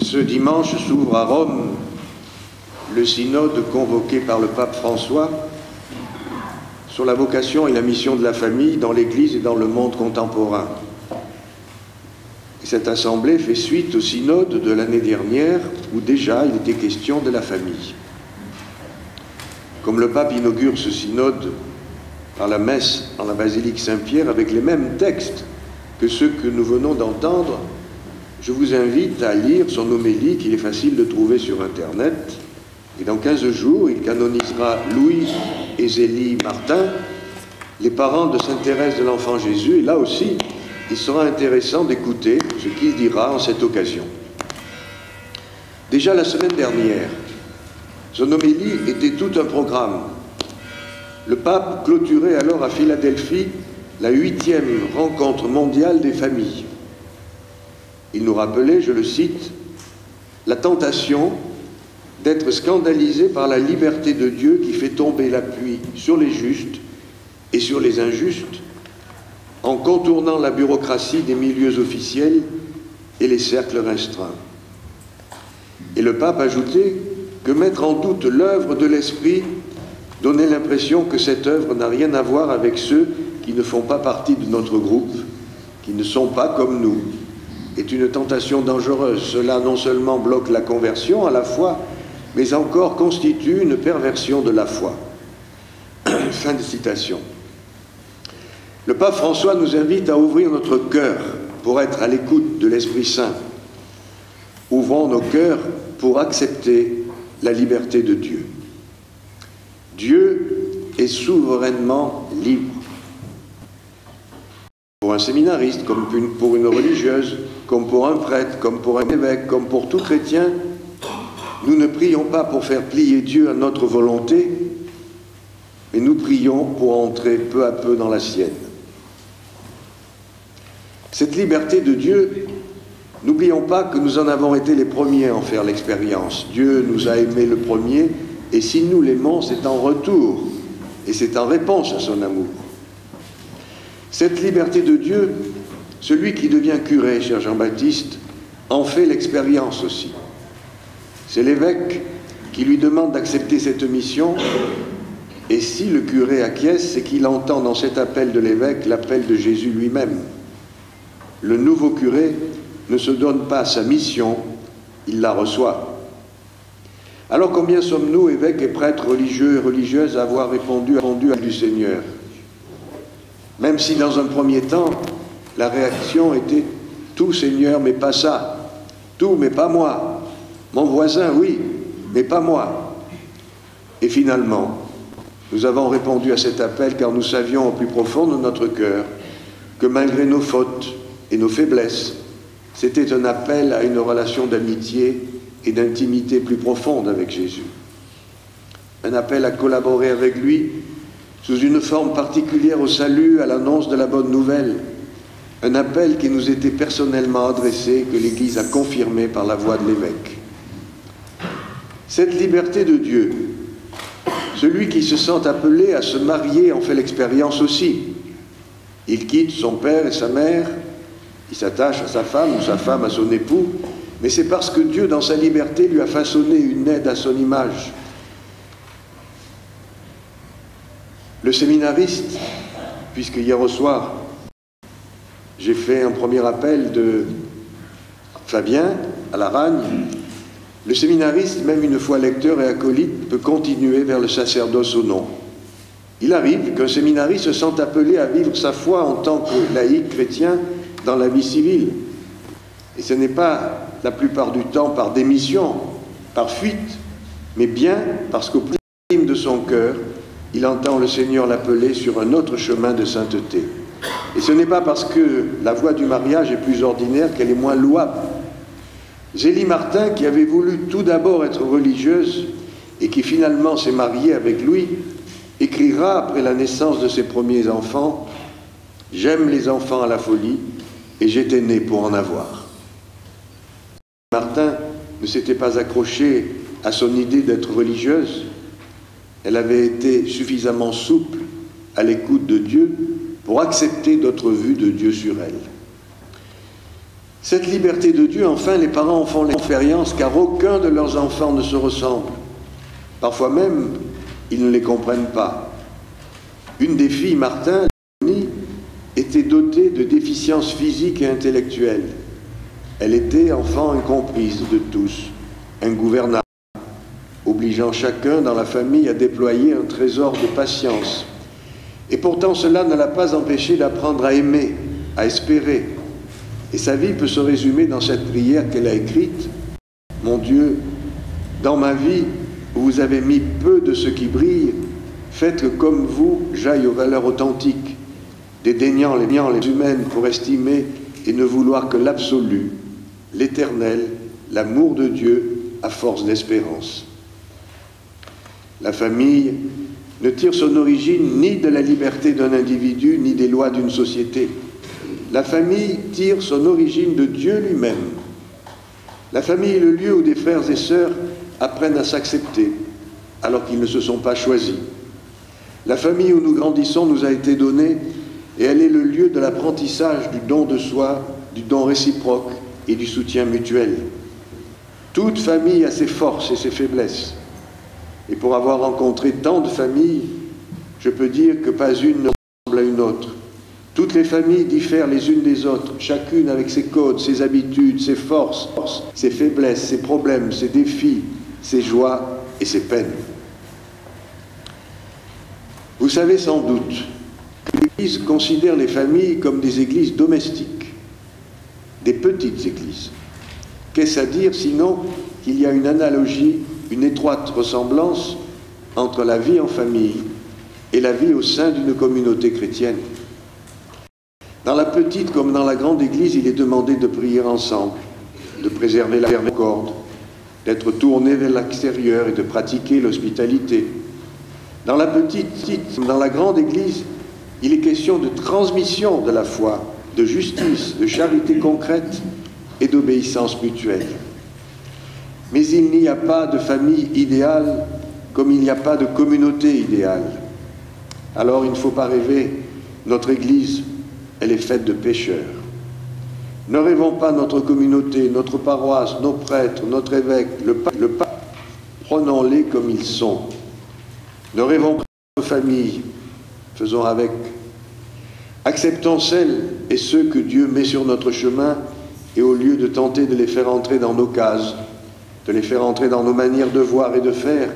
Ce dimanche s'ouvre à Rome le synode convoqué par le pape François sur la vocation et la mission de la famille dans l'Église et dans le monde contemporain. Et cette assemblée fait suite au synode de l'année dernière où déjà il était question de la famille. Comme le pape inaugure ce synode par la messe en la basilique Saint-Pierre avec les mêmes textes que ceux que nous venons d'entendre, je vous invite à lire son homélie qu'il est facile de trouver sur Internet. Et dans 15 jours, il canonisera Louis et Zélie Martin, les parents de Sainte Thérèse de l'Enfant Jésus. Et là aussi, il sera intéressant d'écouter ce qu'il dira en cette occasion. Déjà la semaine dernière, son homélie était tout un programme. Le pape clôturait alors à Philadelphie la 8e rencontre mondiale des familles. Il nous rappelait, je le cite, la tentation d'être scandalisé par la liberté de Dieu qui fait tomber la pluie sur les justes et sur les injustes en contournant la bureaucratie des milieux officiels et les cercles restreints. Et le pape ajoutait que mettre en doute l'œuvre de l'Esprit donnait l'impression que cette œuvre n'a rien à voir avec ceux qui ne font pas partie de notre groupe, qui ne sont pas comme nous, est une tentation dangereuse. Cela non seulement bloque la conversion à la foi, mais encore constitue une perversion de la foi. Fin de citation. Le pape François nous invite à ouvrir notre cœur pour être à l'écoute de l'Esprit Saint. Ouvrons nos cœurs pour accepter la liberté de Dieu. Dieu est souverainement libre. Pour un séminariste, comme pour une religieuse, comme pour un prêtre, comme pour un évêque, comme pour tout chrétien, nous ne prions pas pour faire plier Dieu à notre volonté, mais nous prions pour entrer peu à peu dans la sienne. Cette liberté de Dieu, n'oublions pas que nous en avons été les premiers à en faire l'expérience. Dieu nous a aimés le premier, et si nous l'aimons, c'est en retour, et c'est en réponse à son amour. Cette liberté de Dieu, celui qui devient curé, cher Jean-Baptiste, en fait l'expérience aussi. C'est l'évêque qui lui demande d'accepter cette mission, et si le curé acquiesce, c'est qu'il entend dans cet appel de l'évêque l'appel de Jésus lui-même. Le nouveau curé ne se donne pas sa mission, il la reçoit. Alors combien sommes-nous, évêques et prêtres religieux et religieuses, à avoir répondu à du Seigneur? Même si dans un premier temps, la réaction était « tout Seigneur, mais pas ça. Tout, mais pas moi. Mon voisin, oui, mais pas moi. » Et finalement, nous avons répondu à cet appel car nous savions au plus profond de notre cœur que malgré nos fautes et nos faiblesses, c'était un appel à une relation d'amitié et d'intimité plus profonde avec Jésus. Un appel à collaborer avec lui sous une forme particulière au salut, à l'annonce de la bonne nouvelle. Un appel qui nous était personnellement adressé, que l'Église a confirmé par la voix de l'évêque. Cette liberté de Dieu, celui qui se sent appelé à se marier en fait l'expérience aussi. Il quitte son père et sa mère, il s'attache à sa femme ou sa femme à son époux, mais c'est parce que Dieu, dans sa liberté, lui a façonné une aide à son image. Le séminariste, puisque hier au soir, j'ai fait un premier appel de Fabien à la Ragne, le séminariste, même une fois lecteur et acolyte, peut continuer vers le sacerdoce au nom. Il arrive qu'un séminariste se sente appelé à vivre sa foi en tant que laïc chrétien dans la vie civile. Et ce n'est pas la plupart du temps par démission, par fuite, mais bien parce qu'au plus intime de son cœur, il entend le Seigneur l'appeler sur un autre chemin de sainteté. Et ce n'est pas parce que la voie du mariage est plus ordinaire qu'elle est moins louable. Zélie Martin, qui avait voulu tout d'abord être religieuse et qui finalement s'est mariée avec lui, écrira après la naissance de ses premiers enfants « J'aime les enfants à la folie et j'étais né pour en avoir ». Martin ne s'était pas accrochée à son idée d'être religieuse. Elle avait été suffisamment souple à l'écoute de Dieu pour accepter d'autres vues de Dieu sur elle. Cette liberté de Dieu, enfin, les parents en font l'expérience, car aucun de leurs enfants ne se ressemble. Parfois même, ils ne les comprennent pas. Une des filles, Martin, était dotée de déficiences physiques et intellectuelles. Elle était enfant incomprise de tous, ingouvernable, obligeant chacun dans la famille à déployer un trésor de patience. Et pourtant, cela ne l'a pas empêché d'apprendre à aimer, à espérer. Et sa vie peut se résumer dans cette prière qu'elle a écrite. « Mon Dieu, dans ma vie, où vous avez mis peu de ce qui brille, faites que comme vous, j'aille aux valeurs authentiques, dédaignant les humaines pour estimer et ne vouloir que l'absolu, l'éternel, l'amour de Dieu à force d'espérance. » La famille ne tire son origine ni de la liberté d'un individu, ni des lois d'une société. La famille tire son origine de Dieu lui-même. La famille est le lieu où des frères et sœurs apprennent à s'accepter, alors qu'ils ne se sont pas choisis. La famille où nous grandissons nous a été donnée, et elle est le lieu de l'apprentissage du don de soi, du don réciproque et du soutien mutuel. Toute famille a ses forces et ses faiblesses. Et pour avoir rencontré tant de familles, je peux dire que pas une ne ressemble à une autre. Toutes les familles diffèrent les unes des autres, chacune avec ses codes, ses habitudes, ses forces, ses faiblesses, ses problèmes, ses défis, ses joies et ses peines. Vous savez sans doute que l'Église considère les familles comme des églises domestiques, des petites églises. Qu'est-ce à dire sinon qu'il y a une analogie, une étroite ressemblance entre la vie en famille et la vie au sein d'une communauté chrétienne. Dans la petite comme dans la grande église, il est demandé de prier ensemble, de préserver la concorde, d'être tourné vers l'extérieur et de pratiquer l'hospitalité. Dans la petite comme dans la grande église, il est question de transmission de la foi, de justice, de charité concrète et d'obéissance mutuelle. Mais il n'y a pas de famille idéale comme il n'y a pas de communauté idéale. Alors il ne faut pas rêver, notre Église, elle est faite de pécheurs. Ne rêvons pas notre communauté, notre paroisse, nos prêtres, notre évêque, le pape, prenons-les comme ils sont. Ne rêvons pas notre famille, faisons avec. Acceptons celles et ceux que Dieu met sur notre chemin et au lieu de tenter de les faire entrer dans nos cases, de les faire entrer dans nos manières de voir et de faire,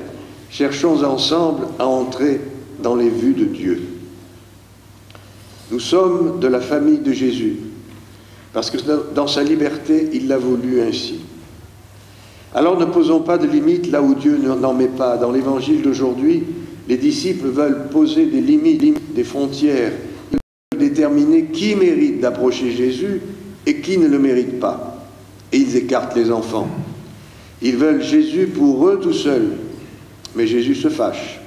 cherchons ensemble à entrer dans les vues de Dieu. Nous sommes de la famille de Jésus, parce que dans sa liberté, il l'a voulu ainsi. Alors ne posons pas de limites là où Dieu n'en met pas. Dans l'évangile d'aujourd'hui, les disciples veulent poser des limites, des frontières, ils veulent déterminer qui mérite d'approcher Jésus et qui ne le mérite pas. Et ils écartent les enfants. Ils veulent Jésus pour eux tout seuls, mais Jésus se fâche.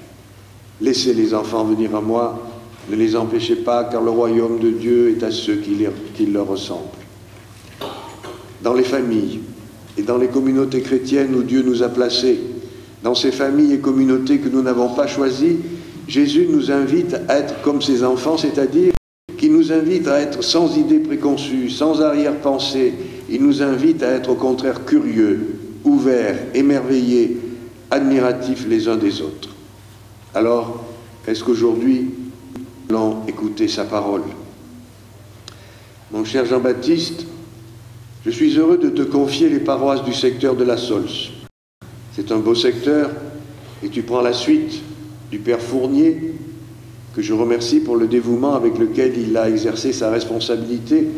Laissez les enfants venir à moi, ne les empêchez pas, car le royaume de Dieu est à ceux qui leur ressemblent. Dans les familles et dans les communautés chrétiennes où Dieu nous a placés, dans ces familles et communautés que nous n'avons pas choisies, Jésus nous invite à être comme ses enfants, c'est-à-dire qu'il nous invite à être sans idées préconçues, sans arrière-pensée. Il nous invite à être au contraire curieux, ouverts, émerveillés, admiratifs les uns des autres. Alors, est-ce qu'aujourd'hui, nous allons écouter sa parole? Mon cher Jean-Baptiste, je suis heureux de te confier les paroisses du secteur de la Saulce. C'est un beau secteur et tu prends la suite du Père Fournier, que je remercie pour le dévouement avec lequel il a exercé sa responsabilité,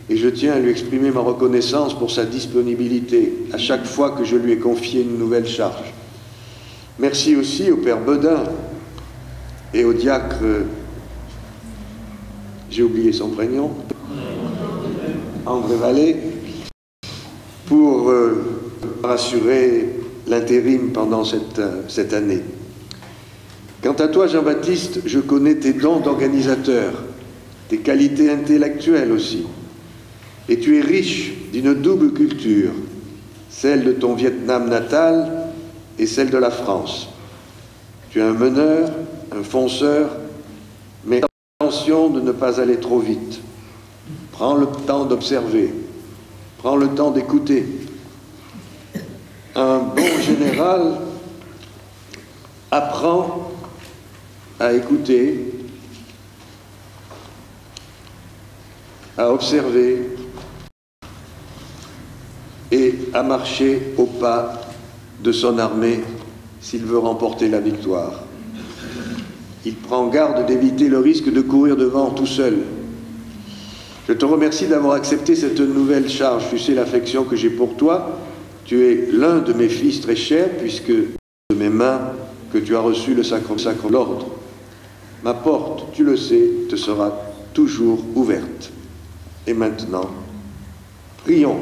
et je tiens à lui exprimer ma reconnaissance pour sa disponibilité à chaque fois que je lui ai confié une nouvelle charge. Merci aussi au Père Bedin et au diacre, j'ai oublié son prénom, André Vallée, pour assurer l'intérim pendant cette année. Quant à toi, Jean-Baptiste, je connais tes dons d'organisateur, tes qualités intellectuelles aussi. Et tu es riche d'une double culture, celle de ton Vietnam natal et celle de la France. Tu es un meneur, un fonceur, mais attention de ne pas aller trop vite. Prends le temps d'observer. Prends le temps d'écouter. Un bon général apprend à écouter, à observer et à marcher au pas de son armée s'il veut remporter la victoire. Il prend garde d'éviter le risque de courir devant tout seul. Je te remercie d'avoir accepté cette nouvelle charge. Tu sais l'affection que j'ai pour toi. Tu es l'un de mes fils très chers, puisque de mes mains que tu as reçu le sacre l'ordre. Ma porte, tu le sais, te sera toujours ouverte. Et maintenant, prions.